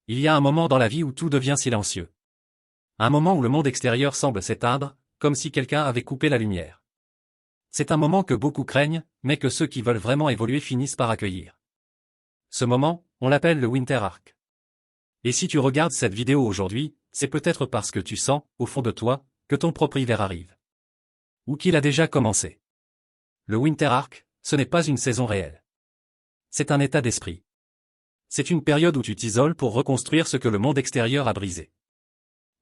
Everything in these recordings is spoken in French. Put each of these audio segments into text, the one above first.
Il y a un moment dans la vie où tout devient silencieux. Un moment où le monde extérieur semble s'éteindre, comme si quelqu'un avait coupé la lumière. C'est un moment que beaucoup craignent, mais que ceux qui veulent vraiment évoluer finissent par accueillir. Ce moment, on l'appelle le Winter Arc. Et si tu regardes cette vidéo aujourd'hui, c'est peut-être parce que tu sens, au fond de toi, que ton propre hiver arrive. Ou qu'il a déjà commencé. Le Winter Arc, ce n'est pas une saison réelle. C'est un état d'esprit. C'est une période où tu t'isoles pour reconstruire ce que le monde extérieur a brisé.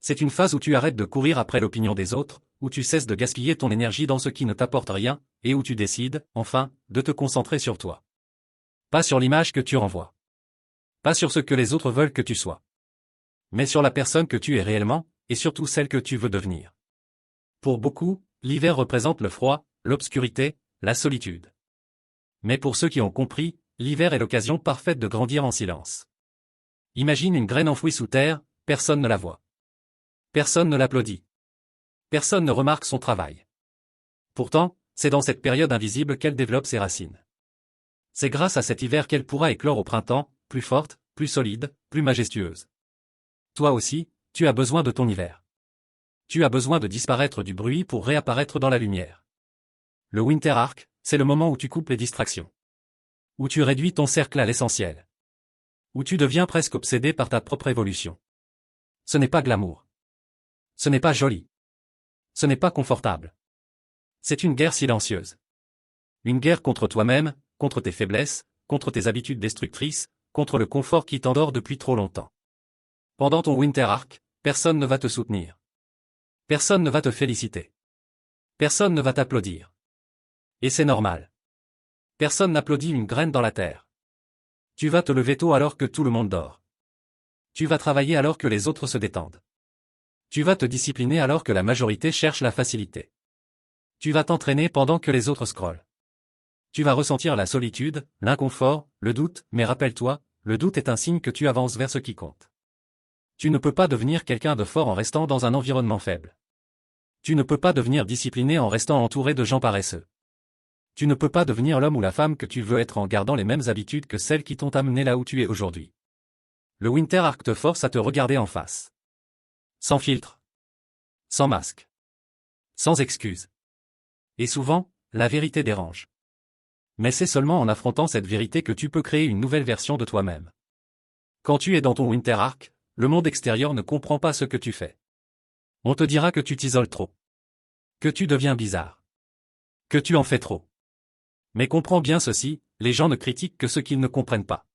C'est une phase où tu arrêtes de courir après l'opinion des autres, où tu cesses de gaspiller ton énergie dans ce qui ne t'apporte rien, et où tu décides, enfin, de te concentrer sur toi. Pas sur l'image que tu renvoies. Pas sur ce que les autres veulent que tu sois. Mais sur la personne que tu es réellement, et surtout celle que tu veux devenir. Pour beaucoup, l'hiver représente le froid, l'obscurité, la solitude. Mais pour ceux qui ont compris, l'hiver est l'occasion parfaite de grandir en silence. Imagine une graine enfouie sous terre, personne ne la voit. Personne ne l'applaudit. Personne ne remarque son travail. Pourtant, c'est dans cette période invisible qu'elle développe ses racines. C'est grâce à cet hiver qu'elle pourra éclore au printemps, plus forte, plus solide, plus majestueuse. Toi aussi, tu as besoin de ton hiver. Tu as besoin de disparaître du bruit pour réapparaître dans la lumière. Le Winter Arc, c'est le moment où tu coupes les distractions. Où tu réduis ton cercle à l'essentiel. Où tu deviens presque obsédé par ta propre évolution. Ce n'est pas glamour. Ce n'est pas joli. Ce n'est pas confortable. C'est une guerre silencieuse. Une guerre contre toi-même, contre tes faiblesses, contre tes habitudes destructrices, contre le confort qui t'endort depuis trop longtemps. Pendant ton Winter Arc, personne ne va te soutenir. Personne ne va te féliciter. Personne ne va t'applaudir. Et c'est normal. Personne n'applaudit une graine dans la terre. Tu vas te lever tôt alors que tout le monde dort. Tu vas travailler alors que les autres se détendent. Tu vas te discipliner alors que la majorité cherche la facilité. Tu vas t'entraîner pendant que les autres scrollent. Tu vas ressentir la solitude, l'inconfort, le doute, mais rappelle-toi, le doute est un signe que tu avances vers ce qui compte. Tu ne peux pas devenir quelqu'un de fort en restant dans un environnement faible. Tu ne peux pas devenir discipliné en restant entouré de gens paresseux. Tu ne peux pas devenir l'homme ou la femme que tu veux être en gardant les mêmes habitudes que celles qui t'ont amené là où tu es aujourd'hui. Le Winter Arc te force à te regarder en face. Sans filtre. Sans masque. Sans excuse. Et souvent, la vérité dérange. Mais c'est seulement en affrontant cette vérité que tu peux créer une nouvelle version de toi-même. Quand tu es dans ton Winter Arc, le monde extérieur ne comprend pas ce que tu fais. On te dira que tu t'isoles trop. Que tu deviens bizarre. Que tu en fais trop. Mais comprends bien ceci, les gens ne critiquent que ce qu'ils ne comprennent pas.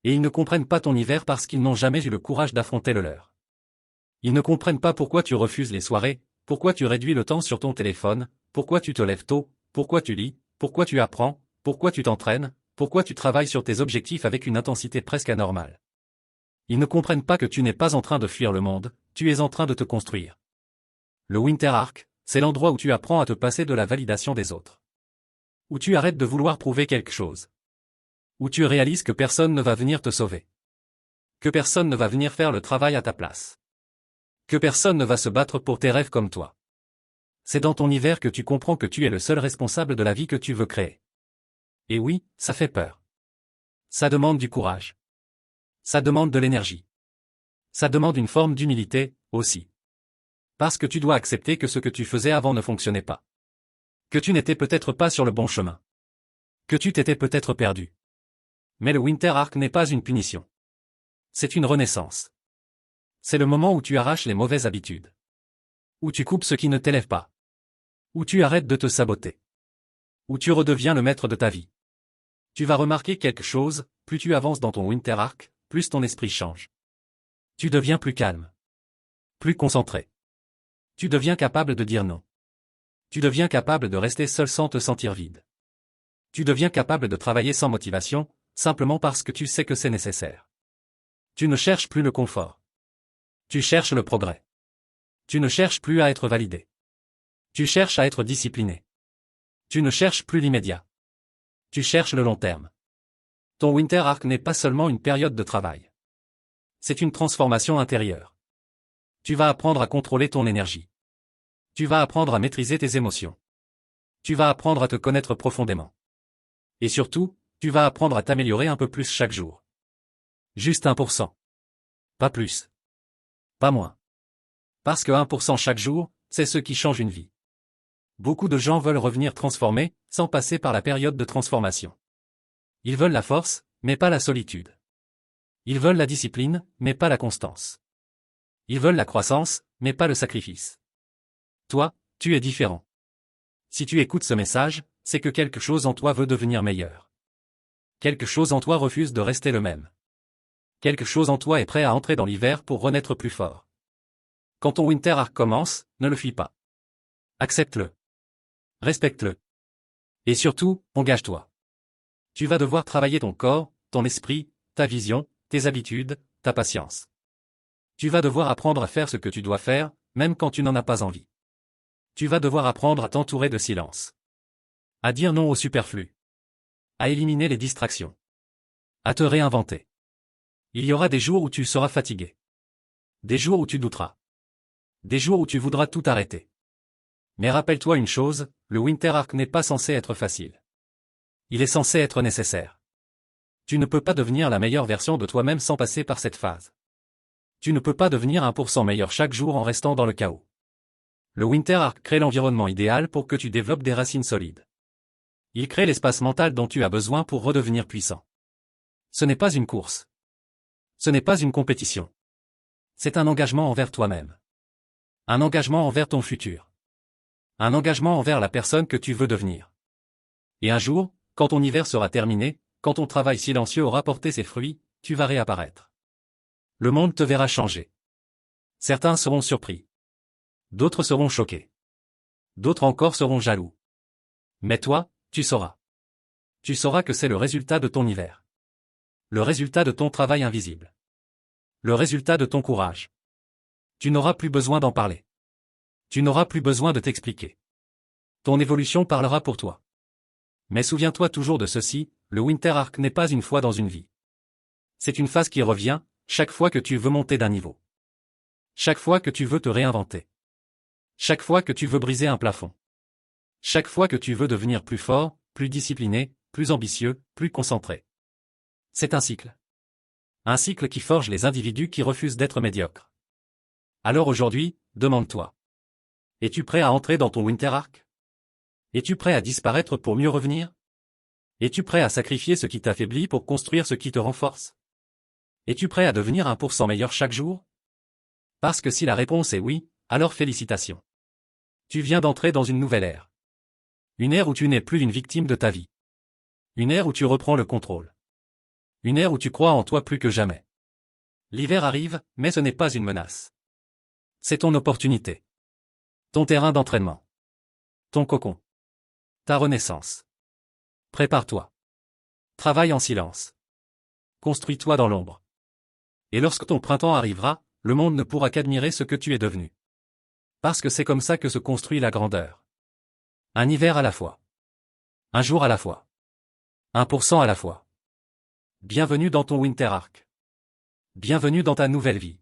Et ils ne comprennent pas ton hiver parce qu'ils n'ont jamais eu le courage d'affronter le leur. Ils ne comprennent pas pourquoi tu refuses les soirées, pourquoi tu réduis le temps sur ton téléphone, pourquoi tu te lèves tôt, pourquoi tu lis, pourquoi tu apprends, pourquoi tu t'entraînes, pourquoi tu travailles sur tes objectifs avec une intensité presque anormale. Ils ne comprennent pas que tu n'es pas en train de fuir le monde, tu es en train de te construire. Le Winter Arc, c'est l'endroit où tu apprends à te passer de la validation des autres. Où tu arrêtes de vouloir prouver quelque chose. Où tu réalises que personne ne va venir te sauver. Que personne ne va venir faire le travail à ta place. Que personne ne va se battre pour tes rêves comme toi. C'est dans ton hiver que tu comprends que tu es le seul responsable de la vie que tu veux créer. Et oui, ça fait peur. Ça demande du courage. Ça demande de l'énergie. Ça demande une forme d'humilité, aussi. Parce que tu dois accepter que ce que tu faisais avant ne fonctionnait pas. Que tu n'étais peut-être pas sur le bon chemin. Que tu t'étais peut-être perdu. Mais le Winter Arc n'est pas une punition. C'est une renaissance. C'est le moment où tu arraches les mauvaises habitudes. Où tu coupes ce qui ne t'élève pas. Où tu arrêtes de te saboter. Où tu redeviens le maître de ta vie. Tu vas remarquer quelque chose, plus tu avances dans ton Winter Arc, plus ton esprit change. Tu deviens plus calme. Plus concentré. Tu deviens capable de dire non. Tu deviens capable de rester seul sans te sentir vide. Tu deviens capable de travailler sans motivation, simplement parce que tu sais que c'est nécessaire. Tu ne cherches plus le confort. Tu cherches le progrès. Tu ne cherches plus à être validé. Tu cherches à être discipliné. Tu ne cherches plus l'immédiat. Tu cherches le long terme. Ton Winter Arc n'est pas seulement une période de travail. C'est une transformation intérieure. Tu vas apprendre à contrôler ton énergie. Tu vas apprendre à maîtriser tes émotions. Tu vas apprendre à te connaître profondément. Et surtout, tu vas apprendre à t'améliorer un peu plus chaque jour. Juste 1%. Pas plus. Pas moins. Parce que 1% chaque jour, c'est ce qui change une vie. Beaucoup de gens veulent revenir transformés, sans passer par la période de transformation. Ils veulent la force, mais pas la solitude. Ils veulent la discipline, mais pas la constance. Ils veulent la croissance, mais pas le sacrifice. Toi, tu es différent. Si tu écoutes ce message, c'est que quelque chose en toi veut devenir meilleur. Quelque chose en toi refuse de rester le même. Quelque chose en toi est prêt à entrer dans l'hiver pour renaître plus fort. Quand ton Winter Arc commence, ne le fuis pas. Accepte-le. Respecte-le. Et surtout, engage-toi. Tu vas devoir travailler ton corps, ton esprit, ta vision, tes habitudes, ta patience. Tu vas devoir apprendre à faire ce que tu dois faire, même quand tu n'en as pas envie. Tu vas devoir apprendre à t'entourer de silence. À dire non au superflu. À éliminer les distractions. À te réinventer. Il y aura des jours où tu seras fatigué. Des jours où tu douteras. Des jours où tu voudras tout arrêter. Mais rappelle-toi une chose, le Winter Arc n'est pas censé être facile. Il est censé être nécessaire. Tu ne peux pas devenir la meilleure version de toi-même sans passer par cette phase. Tu ne peux pas devenir 1% meilleur chaque jour en restant dans le chaos. Le Winter Arc crée l'environnement idéal pour que tu développes des racines solides. Il crée l'espace mental dont tu as besoin pour redevenir puissant. Ce n'est pas une course. Ce n'est pas une compétition. C'est un engagement envers toi-même. Un engagement envers ton futur. Un engagement envers la personne que tu veux devenir. Et un jour, quand ton hiver sera terminé, quand ton travail silencieux aura porté ses fruits, tu vas réapparaître. Le monde te verra changer. Certains seront surpris. D'autres seront choqués. D'autres encore seront jaloux. Mais toi, tu sauras. Tu sauras que c'est le résultat de ton hiver. Le résultat de ton travail invisible. Le résultat de ton courage. Tu n'auras plus besoin d'en parler. Tu n'auras plus besoin de t'expliquer. Ton évolution parlera pour toi. Mais souviens-toi toujours de ceci, le Winter Arc n'est pas une fois dans une vie. C'est une phase qui revient, chaque fois que tu veux monter d'un niveau. Chaque fois que tu veux te réinventer. Chaque fois que tu veux briser un plafond. Chaque fois que tu veux devenir plus fort, plus discipliné, plus ambitieux, plus concentré. C'est un cycle. Un cycle qui forge les individus qui refusent d'être médiocres. Alors aujourd'hui, demande-toi. Es-tu prêt à entrer dans ton Winter Arc? Es-tu prêt à disparaître pour mieux revenir? Es-tu prêt à sacrifier ce qui t'affaiblit pour construire ce qui te renforce? Es-tu prêt à devenir 1% meilleur chaque jour? Parce que si la réponse est oui, alors félicitations. Tu viens d'entrer dans une nouvelle ère. Une ère où tu n'es plus une victime de ta vie. Une ère où tu reprends le contrôle. Une ère où tu crois en toi plus que jamais. L'hiver arrive, mais ce n'est pas une menace. C'est ton opportunité. Ton terrain d'entraînement. Ton cocon. Ta renaissance. Prépare-toi. Travaille en silence. Construis-toi dans l'ombre. Et lorsque ton printemps arrivera, le monde ne pourra qu'admirer ce que tu es devenu. Parce que c'est comme ça que se construit la grandeur. Un hiver à la fois. Un jour à la fois. 1% à la fois. Bienvenue dans ton Winter Arc. Bienvenue dans ta nouvelle vie.